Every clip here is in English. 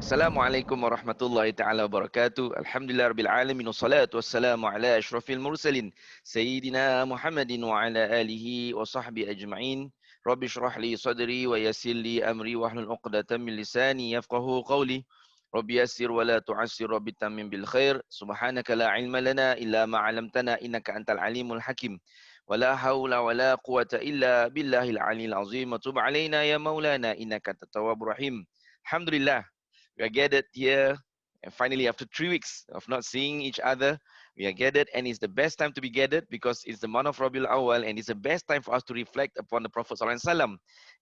Assalamualaikum warahmatullahi ta'ala wabarakatuh. Alhamdulillah rabbil alamin wassalatu wassalamu ala asyrafil mursalin Sayyidina Muhammadin wa ala alihi wa sahbihi ajma'in. Rabbi shrah li sadri wa yassir li amri wahlul 'uqdatam min lisani yafqahu qawli. Rabbi yassir wa la tu'assir rabbi tammim bil khair. Subhanaka la ilma lana illa ma 'allamtana innaka antal alimul hakim. Wala haula wala quwata illa billahil aliyil azim. Tub alaina ya maulana innaka antat tawwabur rahim. Alhamdulillah, we are gathered here, and finally after 3 weeks of not seeing each other, we are gathered, and it's the best time to be gathered because it's the month of Rabiul Awal, and it's the best time for us to reflect upon the Prophet Sallallahu Alaihi Wasallam.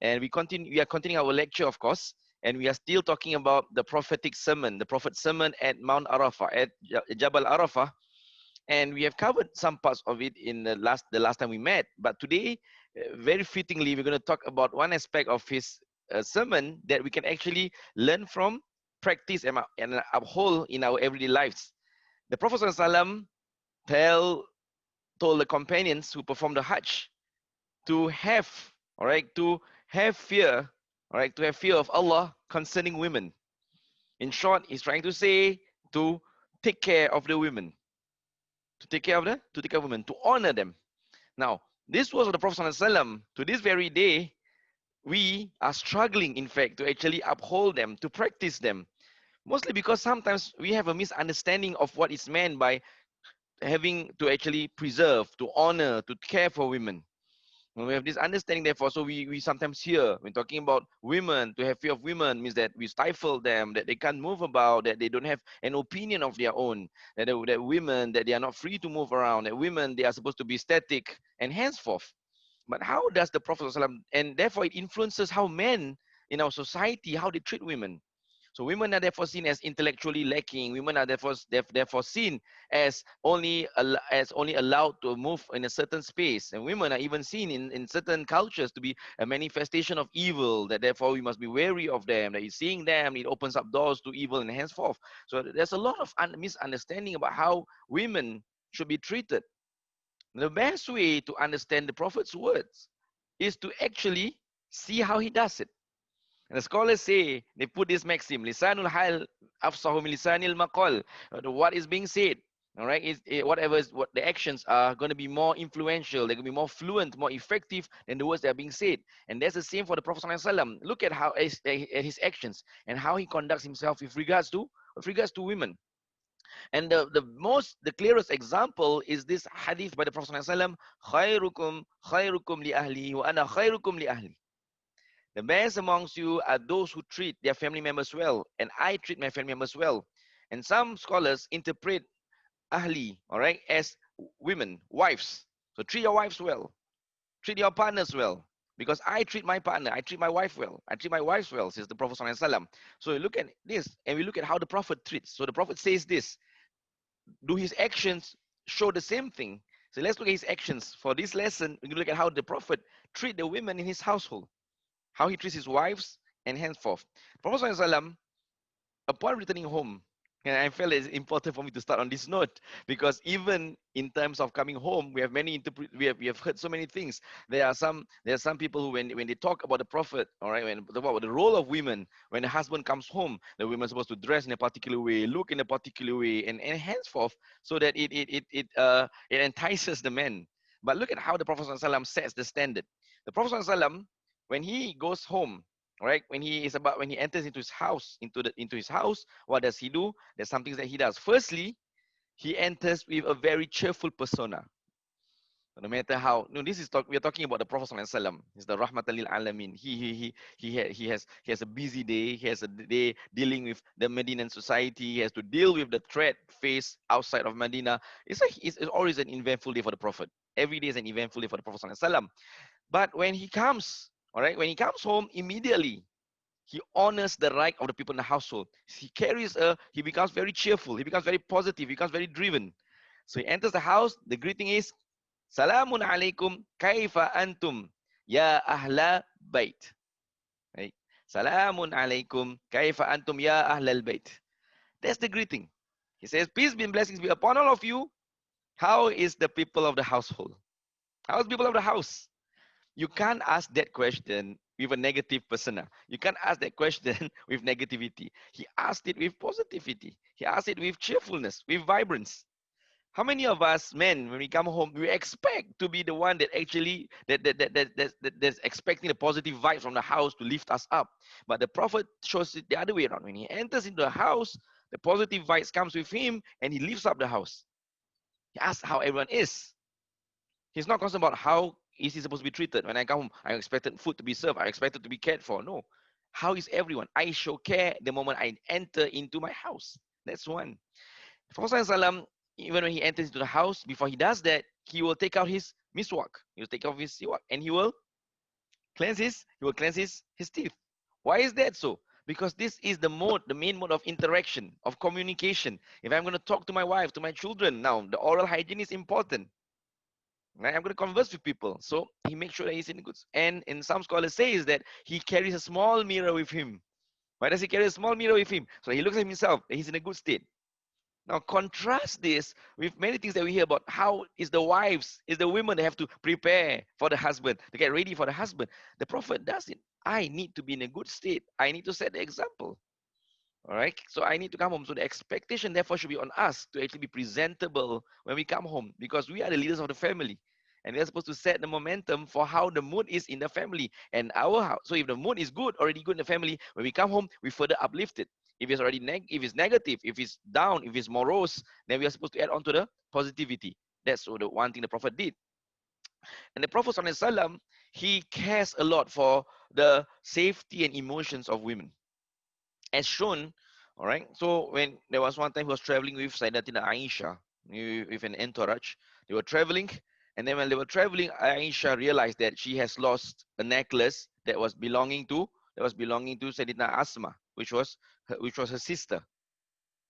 And we are continuing our lecture, of course, and we are still talking about the prophetic sermon, the Prophet sermon at Mount Arafah, at Jabal Arafah, and we have covered some parts of it in the last time we met. But today, very fittingly, we're going to talk about one aspect of his sermon that we can actually learn from, practice, and uphold in our everyday lives. The Prophet ﷺ told the companions who performed the Hajj to have, to have fear, to have fear of Allah concerning women. In short, he's trying to say to take care of the women, to take care of women, to honor them. Now, this was the Prophet ﷺ. To this very day, we are struggling, in fact, to actually uphold them, to practice them. Mostly because sometimes we have a misunderstanding of what is meant by having to actually preserve, to honor, to care for women. When we have this understanding, therefore, so we sometimes hear when talking about women, to have fear of women means that we stifle them, that they can't move about, that they don't have an opinion of their own, that women, that they are not free to move around, that women, they are supposed to be static, and henceforth. But how does the Prophet ﷺ, and therefore it influences how men in our society, how they treat women. So women are therefore seen as intellectually lacking. Women are therefore seen as only allowed to move in a certain space. And women are even seen in certain cultures to be a manifestation of evil, that therefore we must be wary of them, that seeing them, it opens up doors to evil and henceforth. So there's a lot of misunderstanding about how women should be treated. The best way to understand the Prophet's words is to actually see how he does it. And the scholars say, they put this maxim, lisanul hal afsahu min lisanil maqal. What is being said, all right, what the actions are going to be more influential, they're going to be more fluent, more effective than the words that are being said. And that's the same for the Prophet ﷺ. Look at how at his actions and how he conducts himself with regards to women. And the clearest example is this hadith by the Prophet ﷺ, khairukum li ahli wa ana khairukum li ahli. The best amongst you are those who treat their family members well, and I treat my family members well. And some scholars interpret ahli, all right, as women, wives. So treat your wives well, treat your partners well, because I treat my partner, I treat my wife well, I treat my wives well, says the Prophet sallallahu alaihi wasallam. So we look at this, and we look at how the Prophet treats. So the Prophet says this. Do his actions show the same thing? So let's look at his actions. For this lesson, we can look at how the Prophet treat the women in his household, how he treats his wives, and henceforth. Prophet ﷺ, upon returning home, and I felt it's important for me to start on this note, because even in terms of coming home, we have we have heard so many things. There are some people who, when they talk about the Prophet, all right, when about the role of women, when the husband comes home, the women are supposed to dress in a particular way, look in a particular way, and henceforth, so that it entices the men. But look at how the Prophet ﷺ sets the standard. The Prophet ﷺ, when he goes home, right, when he enters into his house, into his house, what does he do? There's some things that he does. Firstly, he enters with a very cheerful persona. No matter how, we are talking about the Prophet ﷺ. He's the Rahmatan lil Alamin. He has a busy day. He has a day dealing with the Medinan society. He has to deal with the threat faced outside of Medina. It's always an eventful day for the Prophet. Every day is an eventful day for the Prophet ﷺ. But when he comes, all right, when he comes home, immediately he honors the right of the people in the household. He becomes very cheerful. He becomes very positive. He becomes very driven. So he enters the house. The greeting is, Salamun alaikum, kaifa antum, ya ahla bait. Right? Salamun alaikum, kaifa antum, ya ahlal bait. That's the greeting. He says, peace and blessings be upon all of you. How is the people of the household? How is the people of the house? You can't ask that question with a negative persona. You can't ask that question with negativity. He asked it with positivity. He asked it with cheerfulness, with vibrance. How many of us men, when we come home, we expect to be the one that actually that's expecting the positive vibes from the house to lift us up? But the prophet shows it the other way around. When he enters into the house, the positive vibes comes with him, and he lifts up the house. He asks how everyone is. He's not concerned about how is he supposed to be treated. When I come home, I expected food to be served. I expected to be cared for. No. How is everyone? I show care the moment I enter into my house. That's one. Prophet ﷺ, even when he enters into the house, before he does that, he will take out his miswak. He will take out his siwak, and he will cleanse his teeth. Why is that so? Because this is the main mode of interaction, of communication. If I'm going to talk to my wife, to my children, now the oral hygiene is important. Right? I'm going to converse with people. So he makes sure that he's in good. And in some scholars say is that he carries a small mirror with him. Why does he carry a small mirror with him? So he looks at himself, that he's in a good state. Now contrast this with many things that we hear about how is the wives, is the women that have to prepare for the husband, to get ready for the husband. The prophet does it. I need to be in a good state. I need to set the example. All right. So I need to come home. So the expectation, therefore, should be on us to actually be presentable when we come home, because we are the leaders of the family. And we are supposed to set the momentum for how the mood is in the family and our house. So if the mood is good, already good in the family, when we come home, we further uplift it. If it's already if it's negative, if it's down, if it's morose, then we are supposed to add on to the positivity. That's the one thing the Prophet did. And the Prophet ﷺ, he cares a lot for the safety and emotions of women, as shown. All right. So when there was one time he was traveling with Sayyidatina Aisha with an entourage, they were traveling, and then when they were traveling, Aisha realized that she has lost a necklace that was belonging to Sayyidatina Asma, which was her sister.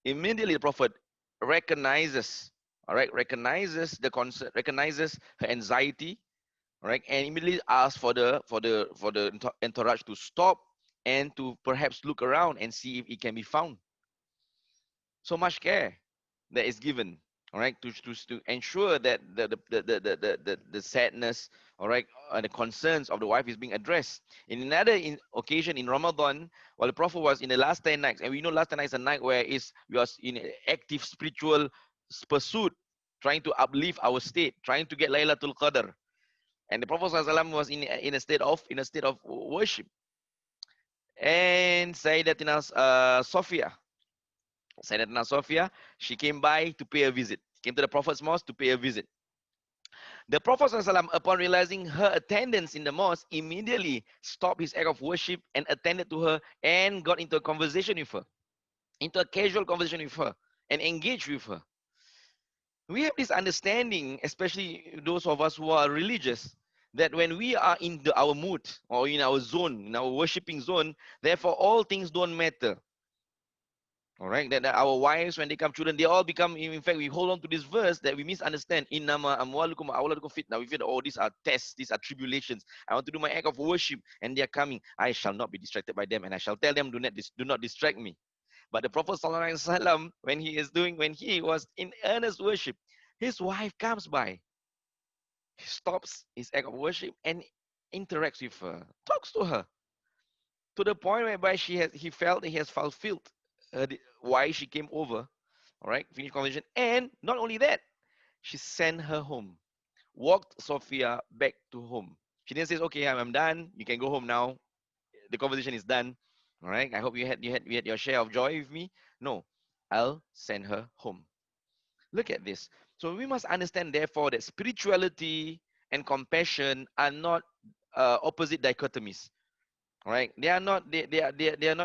Immediately, the Prophet recognizes, all right, recognizes the concern, recognizes her anxiety, all right, and immediately asks for the entourage to stop and to perhaps look around and see if it can be found. So much care that is given, all right, to ensure that the sadness, all right, and the concerns of the wife is being addressed. In another occasion in Ramadan, while the Prophet was in the last 10 nights, and we know last 10 nights is a night where we are in active spiritual pursuit, trying to uplift our state, trying to get Laylatul Qadr. And the Prophet ﷺ was in a state of worship. And Sayyidatina Sophia, she came by to pay a visit. Came to the Prophet's mosque to pay a visit. The Prophet ﷺ, upon realizing her attendance in the mosque, immediately stopped his act of worship and attended to her and got into a conversation with her, into a casual conversation with her, and engaged with her. We have this understanding, especially those of us who are religious, that when we are in our mood or in our zone, in our worshipping zone, therefore all things don't matter. All right, that our wives, when they come children, they all become, in fact, we hold on to this verse that we misunderstand. Innama amwalukum awladukum fitna. We feel, oh, these are tests, these are tribulations. I want to do my act of worship, and they are coming. I shall not be distracted by them, and I shall tell them, do not distract me. But the Prophet ﷺ, when he was in earnest worship, his wife comes by. He stops his act of worship and interacts with her, talks to her, to the point whereby he felt that he has fulfilled why she came over. All right, finished conversation, and not only that, she sent her home, walked Sophia back to home. She didn't say, "Okay, I'm done. You can go home now. The conversation is done." All right. I hope you had your share of joy with me. No, I'll send her home. Look at this. So we must understand, therefore, that spirituality and compassion are not opposite dichotomies. Right? They are not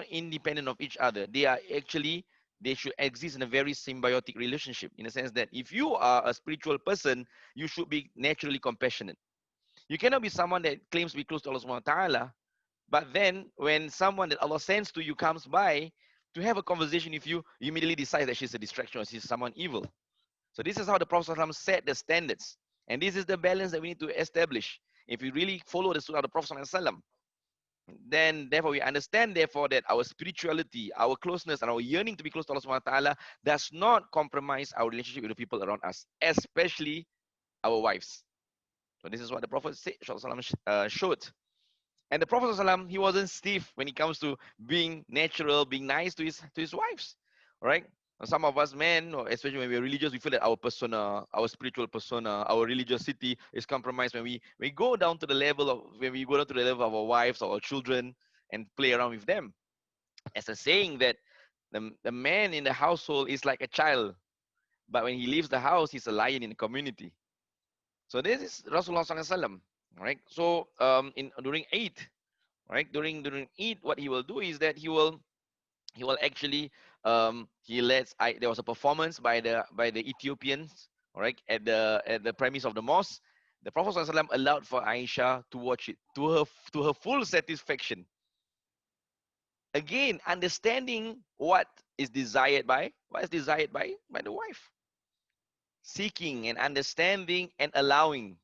independent of each other. They should exist in a very symbiotic relationship, in the sense that if you are a spiritual person, you should be naturally compassionate. You cannot be someone that claims to be close to Allah subhanahu wa ta'ala, but then when someone that Allah sends to you comes by to have a conversation with you, you immediately decide that she's a distraction or she's someone evil. So this is how the Prophet ﷺ set the standards. And this is the balance that we need to establish. If we really follow the sunnah of the Prophet ﷺ, then therefore we understand therefore that our spirituality, our closeness, and our yearning to be close to Allah subhanahu wa ta'ala does not compromise our relationship with the people around us, especially our wives. So this is what the Prophet showed. And the Prophet ﷺ, he wasn't stiff when it comes to being natural, being nice to his wives, right? Some of us men, or especially when we're religious, we feel that our persona, our spiritual persona, our religiosity is compromised when we go down to the level of when we go down to the level of our wives or our children and play around with them. As a saying that the man in the household is like a child, but when he leaves the house, he's a lion in the community. So this is Rasulullah SAW, right? So in during Eid, right? During Eid, what he will do is that he will actually he lets there was a performance by the Ethiopians, all right, at the premise of the mosque. The Prophet ﷺ allowed for Aisha to watch it to her full satisfaction. Again, understanding what is desired by the wife, seeking and understanding and allowing,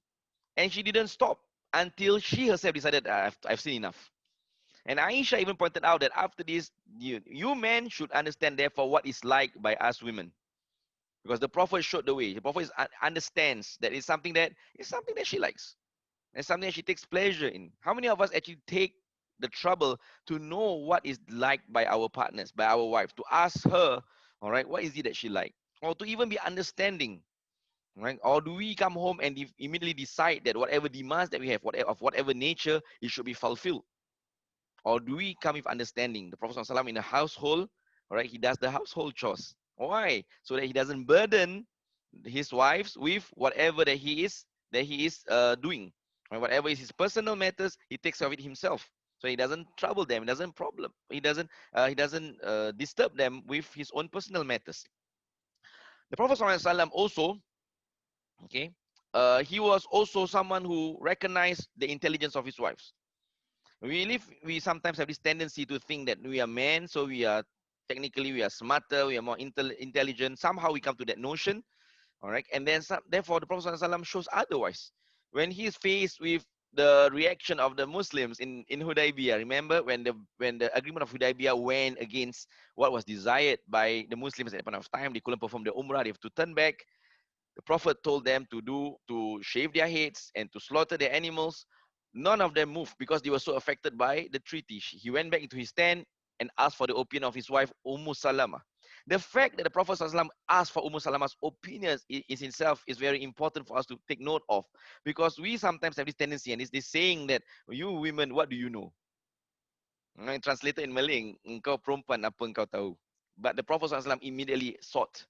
and she didn't stop until she herself decided, I've seen enough. And Aisha even pointed out that after this, you men should understand, therefore, what is like by us women. Because the Prophet showed the way. The Prophet understands that it's something that she likes. It's something that she takes pleasure in. How many of us actually take the trouble to know what is like by our partners, by our wife, to ask her, all right, what is it that she like? Or to even be understanding, right? Or do we come home and immediately decide that whatever demands that we have, of whatever nature, it should be fulfilled? Or do we come with understanding? The Prophet ﷺ in the household, all right, he does the household chores. Why? So that he doesn't burden his wives with whatever that he is doing. Right? Whatever is his personal matters, he takes care of it himself. So he doesn't trouble them. He doesn't disturb them with his own personal matters. The Prophet ﷺ also, okay, he was also someone who recognized the intelligence of his wives. We sometimes have this tendency to think that we are men, so we are smarter, we are more intelligent. Somehow we come to that notion, all right. And then therefore the Prophet ﷺ shows otherwise. When he is faced with the reaction of the Muslims in Hudaybiyah, remember when the agreement of Hudaybiyah went against what was desired by the Muslims at that point of time, they couldn't perform the Umrah, they have to turn back. The Prophet told them to shave their heads and to slaughter their animals. None of them moved because they were so affected by the treaty. He went back into his tent and asked for the opinion of his wife, Salama. The fact that the Prophet ﷺ asked for Salama's opinion is itself is very important for us to take note of, because we sometimes have this tendency, and it's this saying that you women, what do you know? Translated in Malay, engkau perempuan, apa engkau tahu? But the Prophet ﷺ immediately sought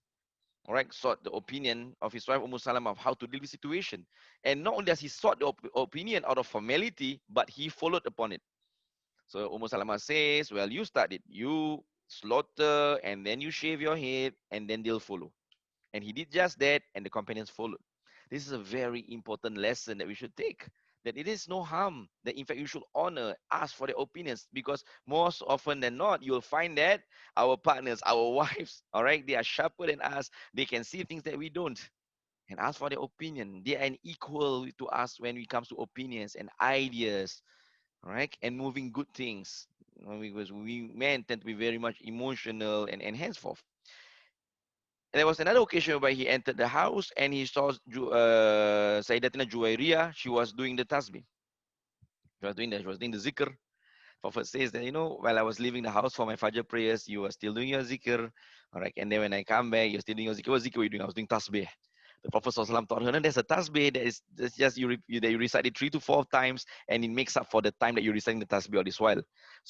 the opinion of his wife Salama of how to deal with the situation. And not only does he sought the opinion out of formality, but he followed upon it. So Salama says, well, you start it. You slaughter, and then you shave your head, and then they'll follow. And he did just that, and the companions followed. This is a very important lesson that we should take. That it is no harm. That in fact you should honor, ask for their opinions, because most often than not, you'll find that our partners, our wives, all right, they are sharper than us. They can see things that we don't. And ask for their opinion. They are an equal to us when it comes to opinions and ideas, all right, and moving good things. Because we men tend to be very much emotional and henceforth. And there was another occasion where he entered the house and he saw Sayyidatina Juwairiyah. She was doing the tasbih. She was doing the zikr. Prophet says that, while I was leaving the house for my Fajr prayers, you were still doing your zikr. All right. And then when I come back, you're still doing your zikr. What zikr were you doing? I was doing tasbih. The Prophet ﷺ taught her, no, there's a tasbih that's just that you recite it 3 to 4 times, and it makes up for the time that you're reciting the tasbih all this while.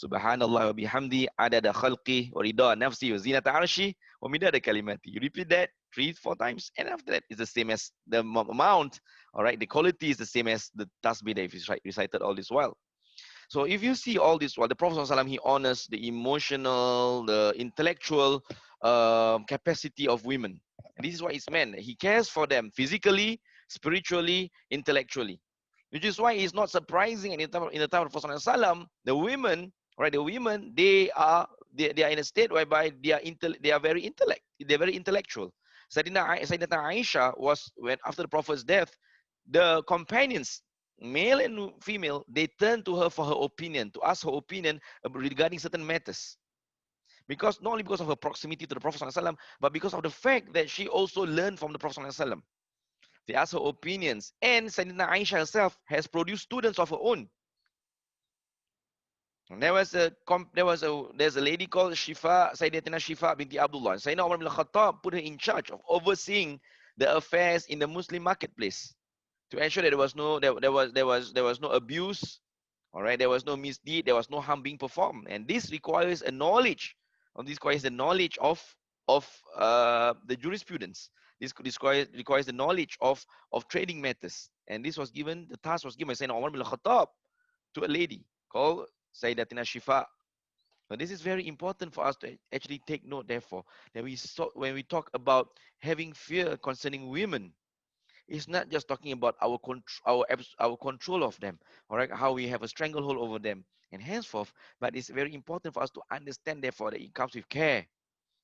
Subhanallah wa bihamdi adada khalqi wa rida nafsi wa zinata arshi wa midada kalimati. You repeat that 3 to 4 times, and after that, it's the same as the amount, all right? The quality is the same as the tasbih that you recited all this while. So if you see all this while, the Prophet ﷺ, he honors the emotional, the intellectual capacity of women. And this is what it's meant. He cares for them physically, spiritually, intellectually. Which is why it's not surprising in the time of the Prophet ﷺ, the women, right? The women, they are in a state whereby they're very intellectual. Sayyidatina Aisha was, when after the Prophet's death, the companions, male and female, they turned to her for her opinion, to ask her opinion regarding certain matters. Because not only because of her proximity to the Prophet ﷺ, but because of the fact that she also learned from the Prophet ﷺ. They asked her opinions, and Sayyidina Aisha herself has produced students of her own. There's a lady called Shifa, Sayyidatina Shifa binti Abdullah. Sayyidina Umar bin Khattab put her in charge of overseeing the affairs in the Muslim marketplace to ensure that there was no abuse. All right, there was no misdeed, there was no harm being performed, and this requires a knowledge. This requires the knowledge of the jurisprudence. This requires the knowledge of trading matters, and the task was given by Sayyidina Umar bin Khattab to a lady called Sayyidatina Shifa. So this is very important for us to actually take note. Therefore, that when we talk about having fear concerning women, it's not just talking about our control of them, all right, how we have a stranglehold over them and henceforth, but it's very important for us to understand, therefore, that it comes with care,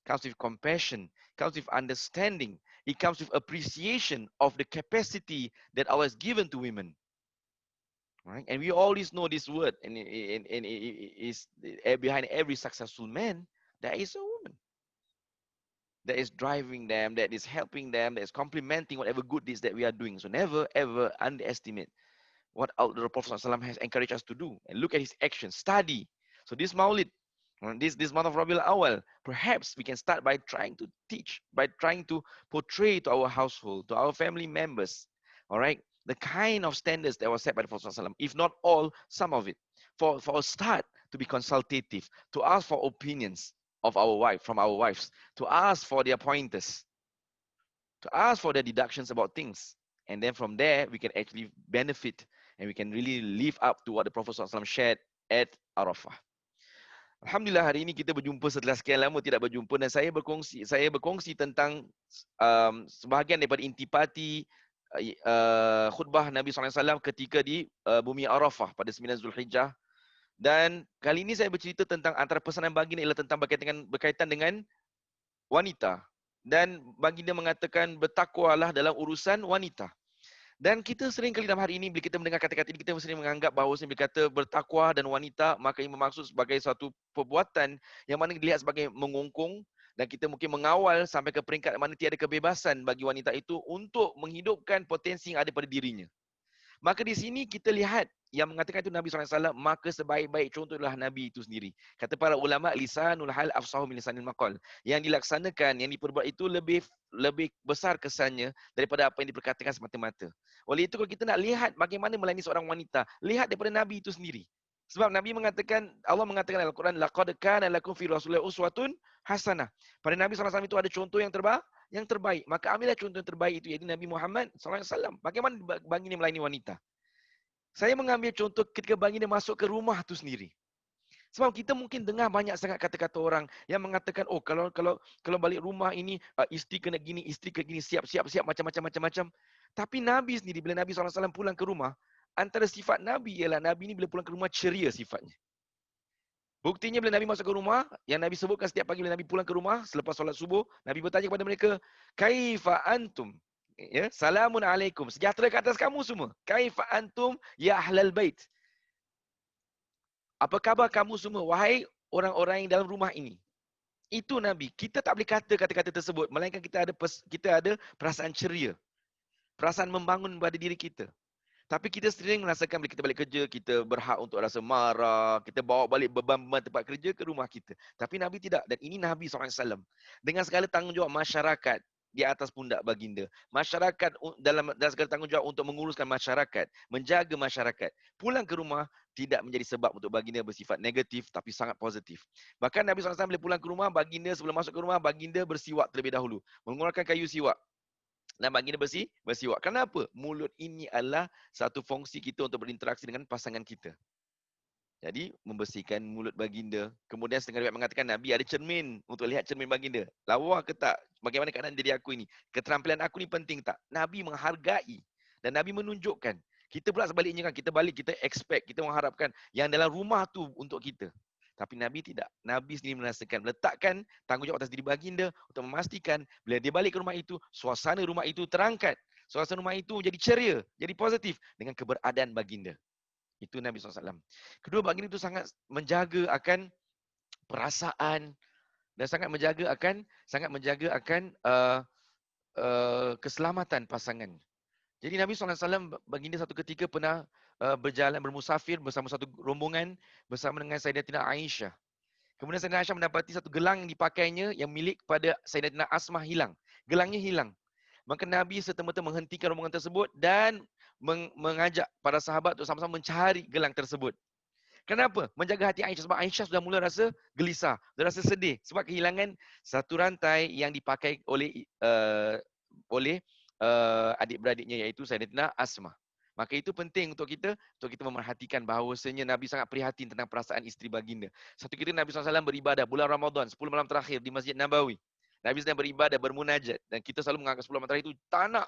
comes with compassion, comes with understanding, it comes with appreciation of the capacity that Allah has given to women. Right? And we always know this word, and it is behind every successful man, there is a woman that is driving them, that is helping them, that is complementing whatever good deeds that we are doing. So never ever underestimate what the Prophet ﷺ has encouraged us to do. And look at his actions, study. So this Maulid, this month of Rabiul Awal, perhaps we can start by trying to teach, by trying to portray to our household, to our family members, all right, the kind of standards that was set by the Prophet ﷺ, if not all, some of it. For a start, to be consultative, to ask for opinions of from our wives, to ask for their pointers, to ask for their deductions about things. And then from there, we can actually benefit and we can really live up to what the Prophet ﷺ shared at Arafah. Alhamdulillah, hari ini kita berjumpa setelah sekian lama tidak berjumpa, dan saya berkongsi tentang sebahagian daripada intipati khutbah Nabi SAW ketika di bumi Arafah pada 9 Zulhijjah. Dan kali ini saya bercerita tentang antara pesanan baginda ialah tentang berkaitan dengan wanita. Dan baginda mengatakan bertakwalah dalam urusan wanita. Dan kita sering kali dalam hari ini bila kita mendengar kata-kata ini, kita sering menganggap bahawa bila kata bertakwa dan wanita, maka ini bermaksud sebagai satu perbuatan yang mana dilihat sebagai mengungkung, dan kita mungkin mengawal sampai ke peringkat mana tiada kebebasan bagi wanita itu untuk menghidupkan potensi yang ada pada dirinya. Maka di sini kita lihat yang mengatakan itu Nabi SAW, maka sebaik-baik contoh adalah Nabi itu sendiri. Kata para ulama, lisanul hal afsahu min lisanil maqal. Yang dilaksanakan, yang diperbuat itu lebih besar kesannya daripada apa yang diperkatakan semata-mata. Oleh itu, kalau kita nak lihat bagaimana melayani seorang wanita, lihat daripada Nabi itu sendiri. Sebab Nabi mengatakan, Allah mengatakan dalam Al-Quran, laqad kana lakum fi rasulillahi uswatun hasanah. Pada Nabi SAW itu ada contoh yang terbaik. Maka ambillah contoh yang terbaik itu, iaitu Nabi Muhammad SAW. Bagaimana baginda melayani wanita? Saya mengambil contoh ketika baginda masuk ke rumah itu sendiri. Sebab kita mungkin dengar banyak sangat kata-kata orang yang mengatakan, oh kalau balik rumah ini, isteri kena gini, siap macam-macam. Tapi Nabi sendiri, bila Nabi SAW pulang ke rumah, antara sifat Nabi ialah Nabi ini bila pulang ke rumah ceria sifatnya. Buktinya bila Nabi masuk ke rumah, yang Nabi sebutkan setiap pagi bila Nabi pulang ke rumah, selepas solat subuh, Nabi bertanya kepada mereka, Kaifa antum? Ya, salamun alaikum. Sejahtera ke atas kamu semua. Kaifa antum ya ahlal bait? Apa khabar kamu semua, wahai orang-orang yang dalam rumah ini? Itu Nabi. Kita tak boleh kata kata-kata tersebut, melainkan kita ada perasaan ceria. Perasaan membangun pada diri kita. Tapi kita sering merasakan bila kita balik kerja, kita berhak untuk rasa marah, kita bawa balik beban-beban tempat kerja ke rumah kita. Tapi Nabi tidak. Dan ini Nabi SAW. Dengan segala tanggungjawab masyarakat di atas pundak baginda. Masyarakat dalam segala tanggungjawab untuk menguruskan masyarakat, menjaga masyarakat. Pulang ke rumah tidak menjadi sebab untuk baginda bersifat negatif, tapi sangat positif. Bahkan Nabi SAW bila pulang ke rumah, baginda sebelum masuk ke rumah, baginda bersiwak terlebih dahulu. Menggunakan kayu siwak. Dan baginda bersiwak. Kenapa? Mulut ini adalah satu fungsi kita untuk berinteraksi dengan pasangan kita. Jadi, membersihkan mulut baginda. Kemudian setengah riwayat mengatakan Nabi ada cermin untuk lihat cermin baginda. Lawa ke tak? Bagaimana keadaan diri aku ini? Keterampilan aku ni penting tak? Nabi menghargai. Dan Nabi menunjukkan. Kita pula sebaliknya kan, kita expect, kita mengharapkan yang dalam rumah tu untuk kita. Tapi Nabi tidak. Nabi sendiri merasakan, meletakkan tanggungjawab atas diri baginda untuk memastikan bila dia balik ke rumah itu, suasana rumah itu terangkat. Suasana rumah itu jadi ceria, jadi positif dengan keberadaan baginda. Itu Nabi SAW. Kedua, baginda itu sangat menjaga akan perasaan dan sangat menjaga akan keselamatan pasangan. Jadi Nabi SAW baginda satu ketika pernah berjalan bermusafir bersama satu rombongan bersama dengan Sayyidatina Aisyah. Kemudian Sayyidatina Aisyah mendapati satu gelang yang dipakainya yang milik pada Sayyidatina Asmah hilang. Gelangnya hilang. Maka Nabi serta-merta menghentikan rombongan tersebut dan mengajak para sahabat untuk sama-sama mencari gelang tersebut. Kenapa? Menjaga hati Aisyah. Sebab Aisyah sudah mula rasa gelisah, sudah rasa sedih sebab kehilangan satu rantai yang dipakai oleh adik-beradiknya, iaitu Sayyidatina Asmah. Maka itu penting untuk kita memerhatikan bahawasanya Nabi sangat prihatin tentang perasaan isteri baginda. Satu ketika Nabi SAW beribadah bulan Ramadan, 10 malam terakhir di Masjid Nabawi. Nabi sedang beribadah, bermunajat, dan kita selalu menganggap 10 malam terakhir itu tak nak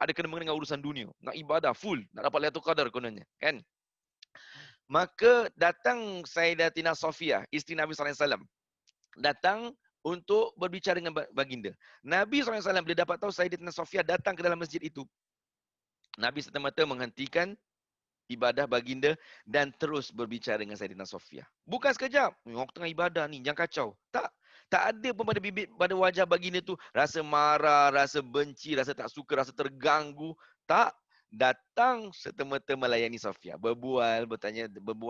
ada kena dengan urusan dunia. Nak ibadah full, nak dapat Lailatul Qadar kononnya, kan? Maka datang Sayyidatina Sofiyah, isteri Nabi SAW, datang untuk berbicara dengan baginda. Nabi SAW bila dapat tahu Sayyidatina Sofiyah datang ke dalam masjid itu, Nabi serta-merta menghentikan ibadah baginda dan terus berbicara dengan Sayyidatina Sofiyah. Bukan sekejap, orang tengah ibadah ni, jangan kacau. Tak ada pun pada bibit, pada wajah baginda tu rasa marah, rasa benci, rasa tak suka, rasa terganggu. Tak. Datang serta-merta melayani Sofiyah. Berbual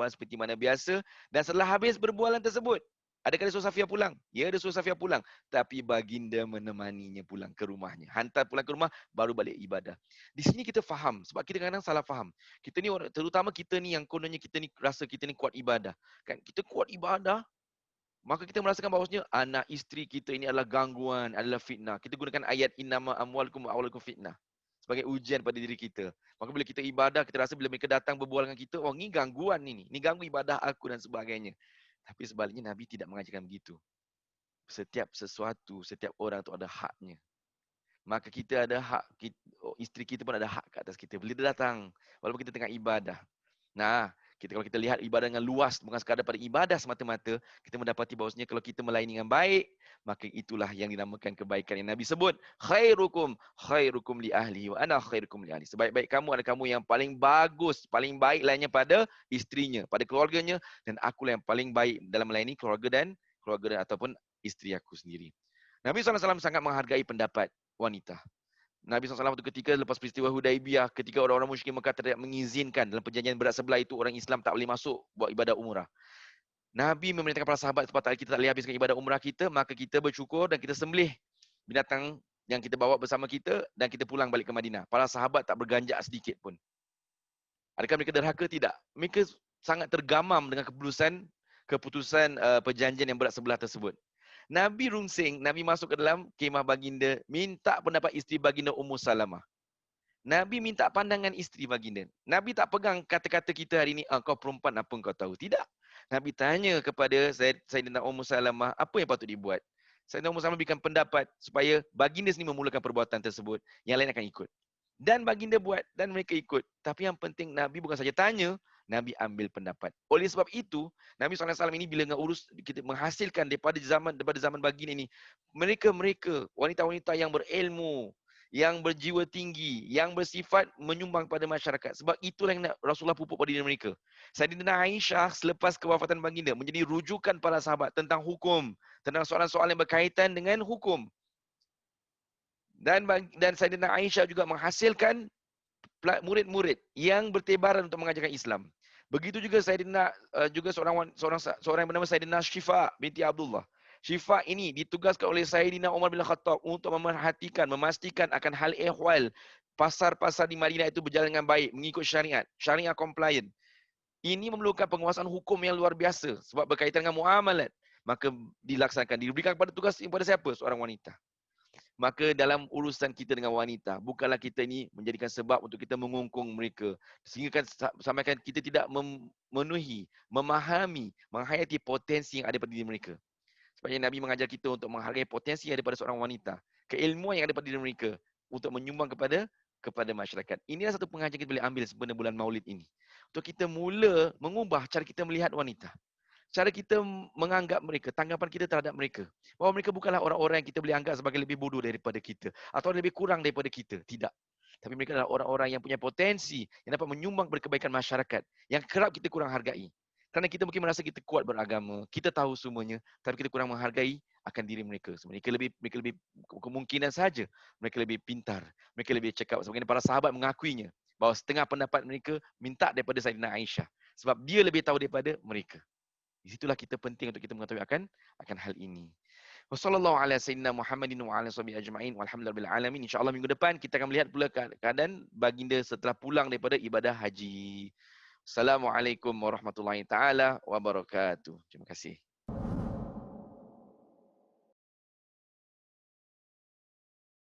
seperti mana biasa. Dan setelah habis berbualan tersebut, adakah dia suruh Sofiyah pulang? Ya, dia suruh Sofiyah pulang. Tapi baginda menemaninya pulang ke rumahnya. Hantar pulang ke rumah, baru balik ibadah. Di sini kita faham. Sebab kita kadang-kadang salah faham. Kita ni, terutama kita ni yang kononnya kita ni rasa kita ni kuat ibadah. Kan? Kita kuat ibadah, maka kita merasakan bahawasanya anak isteri kita ini adalah gangguan, adalah fitnah. Kita gunakan ayat innama amwalukum wa auladukum fitnah sebagai ujian pada diri kita. Maka bila kita ibadah, kita rasa bila mereka datang berbual dengan kita, oh ni gangguan ni ganggu ibadah aku dan sebagainya. Tapi sebaliknya Nabi tidak mengajarkan begitu. Setiap sesuatu, setiap orang tu ada haknya. Maka kita ada hak, isteri kita pun ada hak ke atas kita. Bila dia datang, walaupun kita tengah ibadah. Nah, kalau kita lihat ibadah dengan luas, bukan sekadar pada ibadah semata-mata, kita mendapati bahawasanya kalau kita melayani dengan baik, maka itulah yang dinamakan kebaikan yang Nabi sebut. Khairukum li ahli wa ana khairukum li ahli. Sebaik-baik kamu adalah kamu yang paling bagus, paling baik lainnya pada istrinya, pada keluarganya, dan akulah yang paling baik dalam melayani keluarga dan ataupun isteri aku sendiri. Nabi SAW sangat menghargai pendapat wanita. Nabi SAW itu ketika lepas peristiwa Hudaibiyah, ketika orang-orang musyrik Mekah tidak mengizinkan dalam perjanjian berat sebelah itu orang Islam tak boleh masuk buat ibadah umrah. Nabi memerintahkan para sahabat supaya kita tak boleh habiskan ibadah umrah kita, maka kita bercukur dan kita sembelih binatang yang kita bawa bersama kita dan kita pulang balik ke Madinah. Para sahabat tak berganjak sedikit pun. Adakah mereka derhaka? Tidak. Mereka sangat tergamam dengan keputusan perjanjian yang berat sebelah tersebut. Nabi rungsing, Nabi masuk ke dalam kemah baginda, minta pendapat isteri baginda Ummu Salamah. Nabi minta pandangan isteri baginda. Nabi tak pegang kata-kata kita hari ini, kau perempuan apa kau tahu. Tidak. Nabi tanya kepada Sayyidina Ummu Salamah, apa yang patut dibuat? Sayyidina Ummu Salamah berikan pendapat supaya baginda sendiri memulakan perbuatan tersebut. Yang lain akan ikut. Dan baginda buat dan mereka ikut. Tapi yang penting Nabi bukan saja tanya, Nabi ambil pendapat. Oleh sebab itu, Nabi SAW ini bila kita menghasilkan daripada zaman baginda ini, mereka wanita-wanita yang berilmu, yang berjiwa tinggi, yang bersifat menyumbang pada masyarakat. Sebab itulah yang Rasulullah pupuk pada diri mereka. Sayyidatina Aisyah selepas kewafatan baginda menjadi rujukan para sahabat tentang hukum, tentang soalan-soalan yang berkaitan dengan hukum. Dan Sayyidatina Aisyah juga menghasilkan murid-murid yang bertebaran untuk mengajarkan Islam. Begitu juga juga seorang yang bernama Sayyidina Syifa binti Abdullah. Syifa ini ditugaskan oleh Sayyidina Umar bin Khattab untuk memastikan akan hal ehwal pasar-pasar di Madinah itu berjalan dengan baik, mengikut syariat compliant. Ini memerlukan penguasaan hukum yang luar biasa sebab berkaitan dengan muamalat. Maka dilaksanakan, diberikan kepada tugas kepada siapa? Seorang wanita. Maka dalam urusan kita dengan wanita, bukanlah kita ini menjadikan sebab untuk kita mengungkung mereka. Sehingga sampaikan kita tidak memenuhi, memahami, menghayati potensi yang ada pada diri mereka. Sebabnya Nabi mengajar kita untuk menghargai potensi yang ada pada seorang wanita. Keilmuan yang ada pada diri mereka untuk menyumbang kepada masyarakat. Inilah satu pengajaran kita boleh ambil sebenarnya bulan Maulid ini. Untuk kita mula mengubah cara kita melihat wanita. Cara kita menganggap mereka, tanggapan kita terhadap mereka. Bahawa mereka bukanlah orang-orang yang kita boleh anggap sebagai lebih bodoh daripada kita. Atau lebih kurang daripada kita. Tidak. Tapi mereka adalah orang-orang yang punya potensi, yang dapat menyumbang kepada kebaikan masyarakat. Yang kerap kita kurang hargai. Kerana kita mungkin merasa kita kuat beragama, kita tahu semuanya, tapi kita kurang menghargai akan diri mereka. So, mereka lebih kemungkinan saja mereka lebih pintar, mereka lebih cakap. Sebagaimana para sahabat mengakuinya bahawa setengah pendapat mereka minta daripada Sayyidina Aisyah sebab dia lebih tahu daripada mereka. Di situlah kita penting untuk kita mengetahui akan hal ini. Wassallallahu ala sayyidina Muhammadin wa ala sahbihi ajma'in walhamdulillahil alamin. Insya-Allah minggu depan kita akan melihat pula keadaan baginda setelah pulang daripada ibadah haji. Assalamualaikum warahmatullahi taala wabarakatuh. Terima kasih.